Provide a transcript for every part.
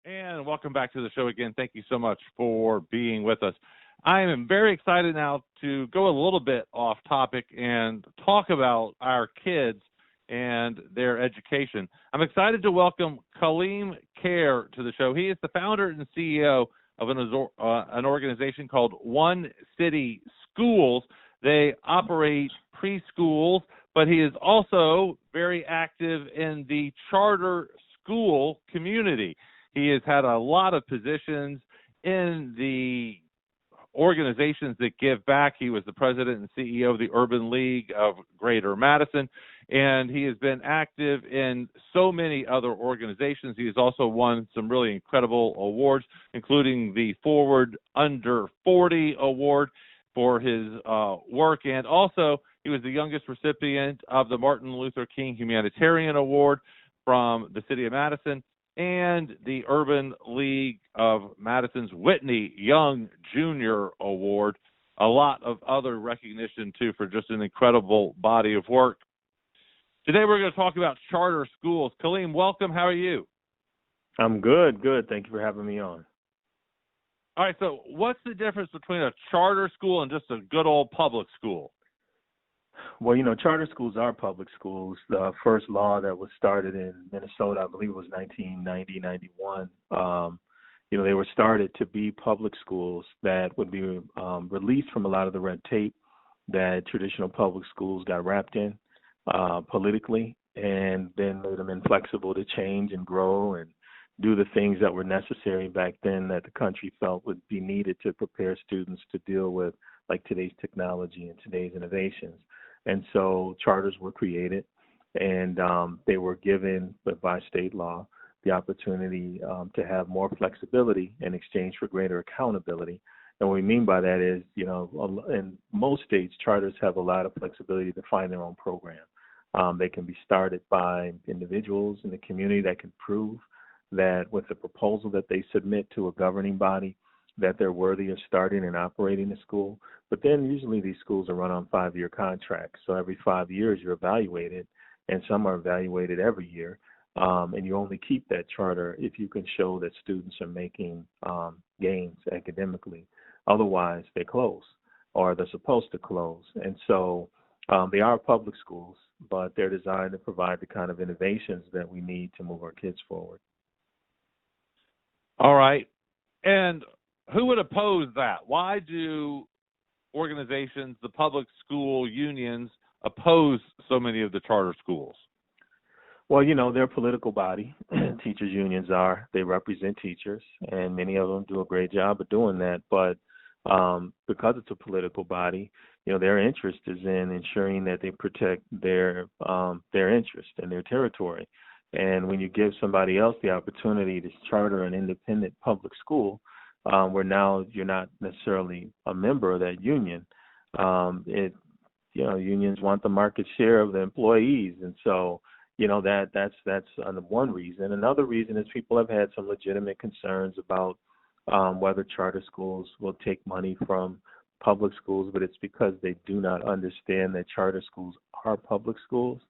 And welcome back to the show again. Thank you so much for being with us. I am very excited now to go a little bit off topic and talk about our kids and their education. I'm excited to welcome Kaleem Caire to the show. He is the founder and CEO of an organization called One City Schools. They operate preschools, but he is also very active in the charter school community. He has had a lot of positions in the organizations that give back. He was the president and CEO of the Urban League of Greater Madison, and he has been active in so many other organizations. He has also won some really incredible awards, including the Forward Under 40 Award for his work, and also he was the youngest recipient of the Martin Luther King Humanitarian Award from the City of Madison, and the Urban League of Madison's Whitney Young Jr. Award. A lot of other recognition, too, for just an incredible body of work. Today we're going to talk about charter schools. Kaleem, welcome. How are you? I'm good. Thank you for having me on. All right, so what's the difference between a charter school and just a good old public school? Well, charter schools are public schools. The first law that was started in Minnesota, I believe it was 1991, they were started to be public schools that would be released from a lot of the red tape that traditional public schools got wrapped in politically, and then made them inflexible to change and grow and do the things that were necessary back then that the country felt would be needed to prepare students to deal with like today's technology and today's innovations. And so charters were created, and they were given by state law the opportunity to have more flexibility in exchange for greater accountability. And what we mean by that is, in most states, charters have a lot of flexibility to find their own program. They can be started by individuals in the community that can prove that with the proposal that they submit to a governing body, that they're worthy of starting and operating a school. But then usually these schools are run on 5-year contracts. So every 5 years you're evaluated, and some are evaluated every year. And you only keep that charter if you can show that students are making gains academically. Otherwise, they close, or they're supposed to close. And so they are public schools, but they're designed to provide the kind of innovations that we need to move our kids forward. All right. And who would oppose that? Why do organizations, the public school unions, oppose so many of the charter schools? Well, they're a political body. Teachers' unions are. They represent teachers, and many of them do a great job of doing that. But because it's a political body, their interest is in ensuring that they protect their interest and their territory. And when you give somebody else the opportunity to charter an independent public school, where now you're not necessarily a member of that union, unions want the market share of the employees, and so that's one reason. Another reason is people have had some legitimate concerns about whether charter schools will take money from public schools, but it's because they do not understand that charter schools are public schools.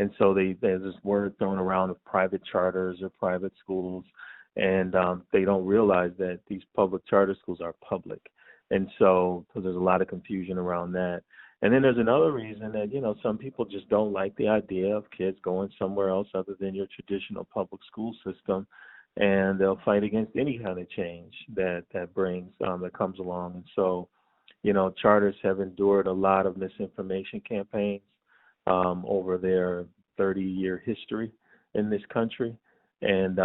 And so there's this word thrown around of private charters or private schools, and they don't realize that these public charter schools are public. And so there's a lot of confusion around that. And then there's another reason that, some people just don't like the idea of kids going somewhere else other than your traditional public school system, and they'll fight against any kind of change that comes along. And so, charters have endured a lot of misinformation campaigns over their 30-year history in this country. And,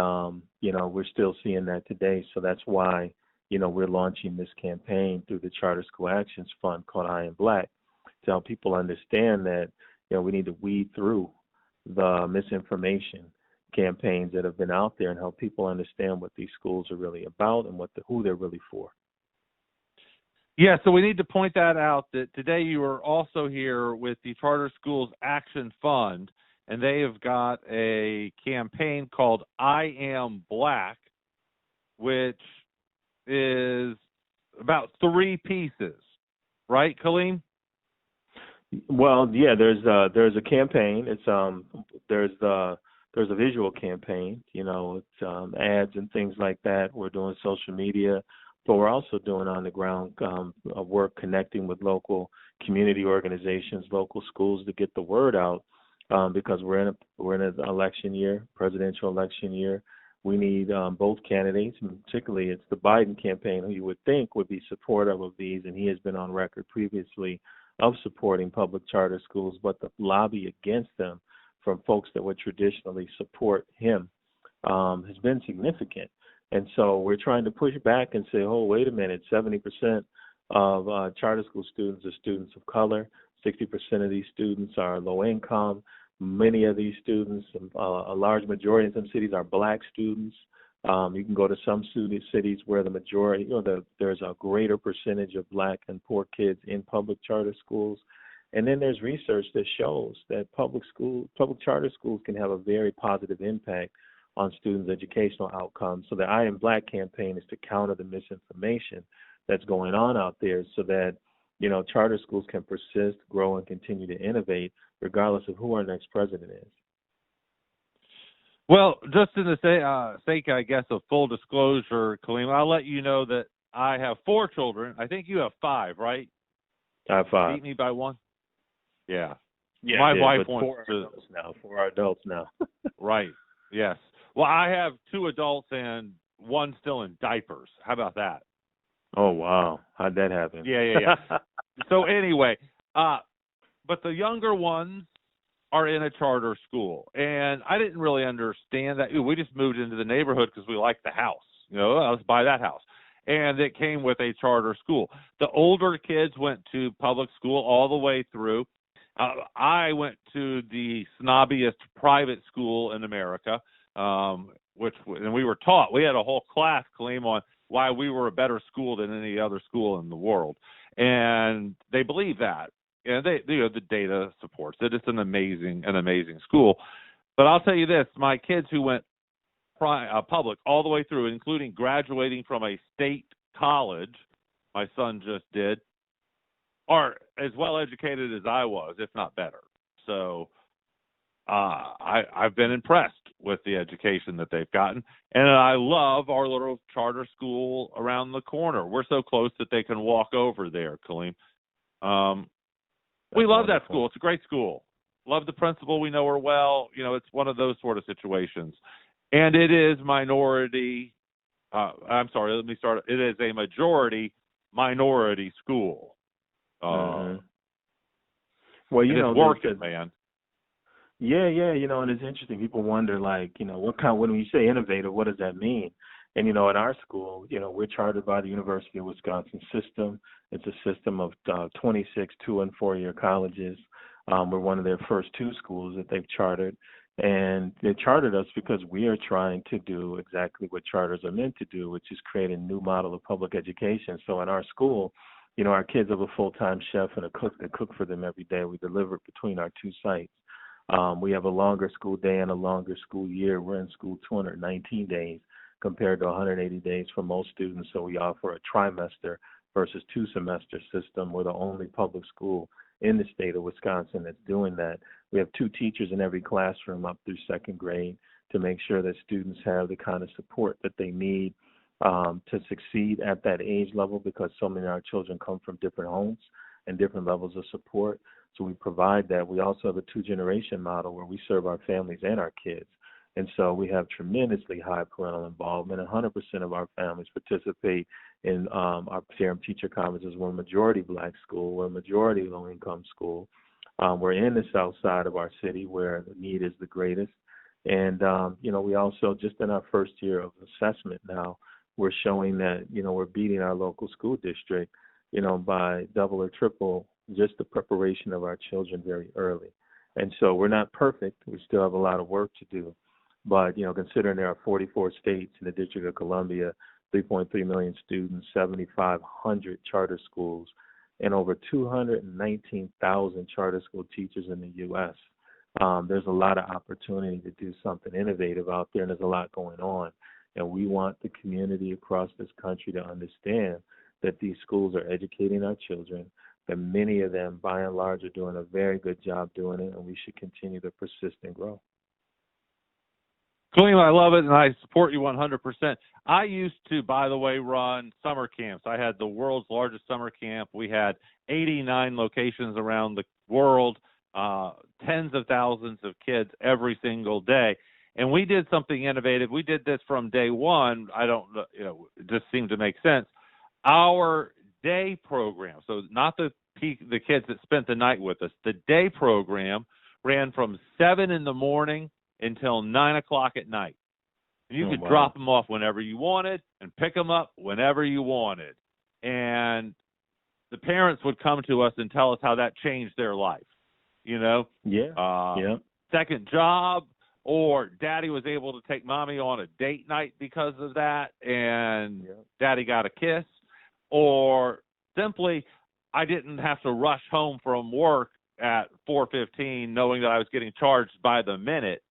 we're still seeing that today. So that's why, we're launching this campaign through the Charter School Actions Fund called I Am Black to help people understand that, we need to weed through the misinformation campaigns that have been out there and help people understand what these schools are really about and who they're really for. Yeah, so we need to point that out, that today you are also here with the Charter Schools Action Fund, and they have got a campaign called I Am Black, which is about 3 pieces, right, Kaleem? Well, yeah, there's a campaign. It's there's the there's a visual campaign. It's ads and things like that. We're doing social media, but we're also doing on the ground work connecting with local community organizations, local schools to get the word out. Because we're in an election year, presidential election year. We need both candidates, and particularly it's the Biden campaign, who you would think would be supportive of these, and he has been on record previously of supporting public charter schools, but the lobby against them from folks that would traditionally support him has been significant. And so we're trying to push back and say, oh, wait a minute, 70% of charter school students are students of color. 60% of these students are low income. Many of these students, a large majority in some cities, are black students. You can go to some cities where the majority, there's a greater percentage of black and poor kids in public charter schools. And then there's research that shows that public charter schools can have a very positive impact on students' educational outcomes. So the I Am Black campaign is to counter the misinformation that's going on out there, so that charter schools can persist, grow, and continue to innovate, regardless of who our next president is. Well, just in the sake, I guess, of full disclosure, Kaleem, I'll let you know that I have 4 children. I think you have 5, right? I have 5. Beat me by 1? Yeah. Yeah. My wife wants 4 adults now. Right. Yes. Well, I have 2 adults and 1 still in diapers. How about that? Oh, wow. How'd that happen? Yeah. So anyway, but the younger ones are in a charter school, and I didn't really understand that. We just moved into the neighborhood because we liked the house. Let's buy that house. And it came with a charter school. The older kids went to public school all the way through. I went to the snobbiest private school in America, and we were taught. We had a whole class, Kaleem, on why we were a better school than any other school in the world. And they believe that. And the data supports it. It's an amazing school. But I'll tell you this, my kids who went public all the way through, including graduating from a state college, my son just did, are as well educated as I was, if not better. So I've been impressed with the education that they've gotten. And I love our little charter school around the corner. We're so close that they can walk over there, Kaleem. We love that school. It's a great school. Love the principal. We know her well. It's one of those sort of situations. And it is minority. It is a majority minority school. Well, it's working, man. Yeah, and it's interesting. People wonder, when you say innovative, what does that mean? And, in our school, we're chartered by the University of Wisconsin system. It's a system of 26 2- and 4-year colleges. We're one of their first 2 schools that they've chartered. And they chartered us because we are trying to do exactly what charters are meant to do, which is create a new model of public education. So in our school, our kids have a full-time chef and a cook that cook for them every day. We deliver it between our 2 sites. We have a longer school day and a longer school year. We're in school 219 days compared to 180 days for most students. So we offer a trimester versus 2-semester system. We're the only public school in the state of Wisconsin that's doing that. We have 2 teachers in every classroom up through 2nd grade to make sure that students have the kind of support that they need to succeed at that age level, because so many of our children come from different homes and different levels of support. So we provide that. We also have a 2-generation model where we serve our families and our kids. And so we have tremendously high parental involvement. 100% of our families participate in our parent-teacher conferences. We're a majority black school. We're a majority low-income school. We're in the south side of our city where the need is the greatest. And, we also, just in our first year of assessment now, we're showing that, we're beating our local school district, by double or triple just the preparation of our children very early. And so we're not perfect. We still have a lot of work to do. But, considering there are 44 states in the District of Columbia, 3.3 million students, 7,500 charter schools, and over 219,000 charter school teachers in the U.S., there's a lot of opportunity to do something innovative out there, and there's a lot going on. And we want the community across this country to understand that these schools are educating our children, that many of them, by and large, are doing a very good job doing it, and we should continue to persist and grow. Kaleem, I love it, and I support you 100%. I used to, by the way, run summer camps. I had the world's largest summer camp. We had 89 locations around the world, tens of thousands of kids every single day. And we did something innovative. We did this from day one. I don't know, it just seemed to make sense. Our day program, so not the kids that spent the night with us, the day program ran from 7 in the morning until 9 o'clock at night. And you could drop them off whenever you wanted and pick them up whenever you wanted. And the parents would come to us and tell us how that changed their life. Second job, or daddy was able to take mommy on a date night because of that, and daddy got a kiss, or simply I didn't have to rush home from work at 4:15 knowing that I was getting charged by the minute,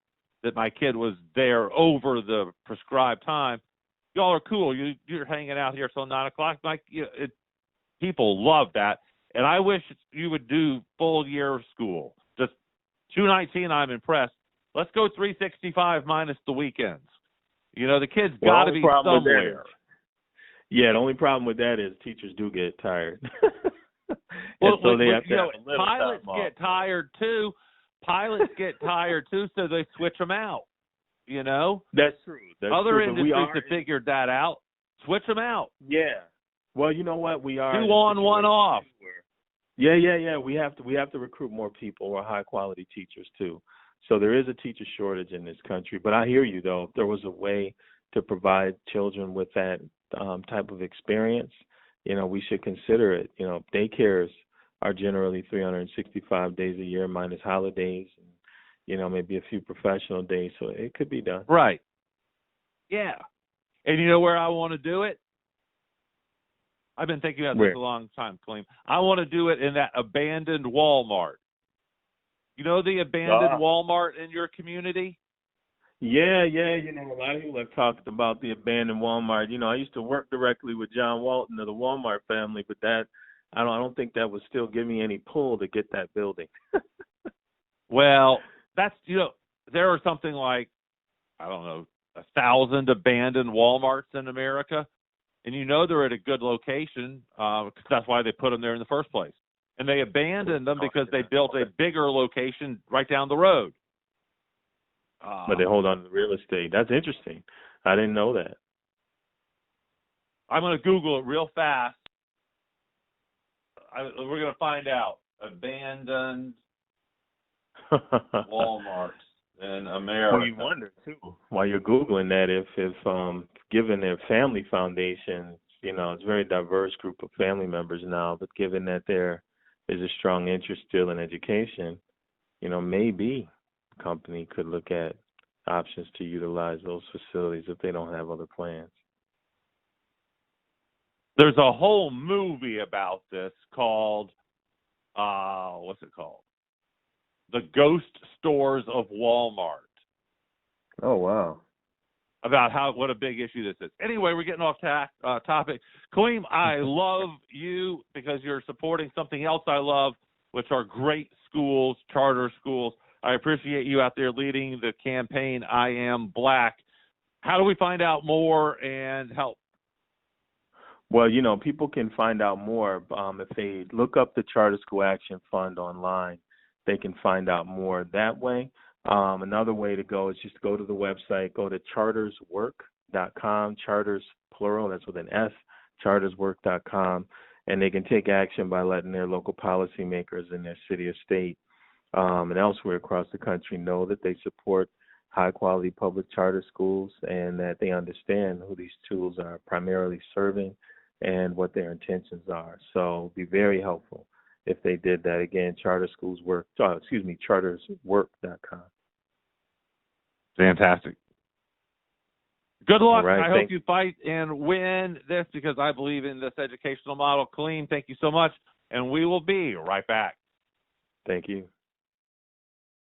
that my kid was there over the prescribed time. Y'all are cool. You're hanging out here till 9 o'clock. People love that. And I wish you would do full year of school. Just 219, I'm impressed. Let's go 365 minus the weekends. The kids got to be somewhere. The only problem with that is teachers do get tired. So they have to have a little pilots get tired too. Pilots get tired too, so they switch them out. That's true. Other industries have figured that out. Switch them out. Yeah. Well, you know what? We are 2 on, 1 off. Yeah. We have to recruit more people, or high quality teachers too. So there is a teacher shortage in this country. But I hear you though. If there was a way to provide children with that type of experience, we should consider it. Daycares are generally 365 days a year minus holidays, and maybe a few professional days. So it could be done. Right. Yeah. And you know where I want to do it? I've been thinking about this a long time, Kaleem. I want to do it in that abandoned Walmart. The abandoned Walmart in your community? Yeah. A lot of people have talked about the abandoned Walmart. I used to work directly with John Walton of the Walmart family, but I don't think that would still give me any pull to get that building. Well, that's there are something like, I don't know, 1,000 abandoned Walmarts in America, and they're at a good location because that's why they put them there in the first place. And they abandoned them because they built a bigger location right down the road. But they hold on to the real estate. That's interesting. I didn't know that. I'm going to Google it real fast. We're going to find out. Abandoned Walmarts in America. Well, you wonder, too, while you're Googling that, if given their family foundation, it's a very diverse group of family members now, but given that there is a strong interest still in education, maybe a company could look at options to utilize those facilities if they don't have other plans. There's a whole movie about this called, what's it called? The Ghost Stores of Walmart. Oh, wow. About what a big issue this is. Anyway, we're getting off topic. Kaleem, I love you because you're supporting something else I love, which are great schools, charter schools. I appreciate you out there leading the campaign, I Am Black. How do we find out more and help? Well, people can find out more if they look up the Charter School Action Fund online. They can find out more that way. Another way to go is just go to the website, go to charterswork.com, charters plural, that's with an S, charterswork.com, and they can take action by letting their local policymakers in their city or state and elsewhere across the country know that they support high-quality public charter schools and that they understand who these tools are primarily serving and what their intentions are. So it would be very helpful if they did that. Again, charterswork.com. Fantastic. Good luck. Right, I hope you fight and win this because I believe in this educational model. Kaleem, thank you so much, and we will be right back. Thank you.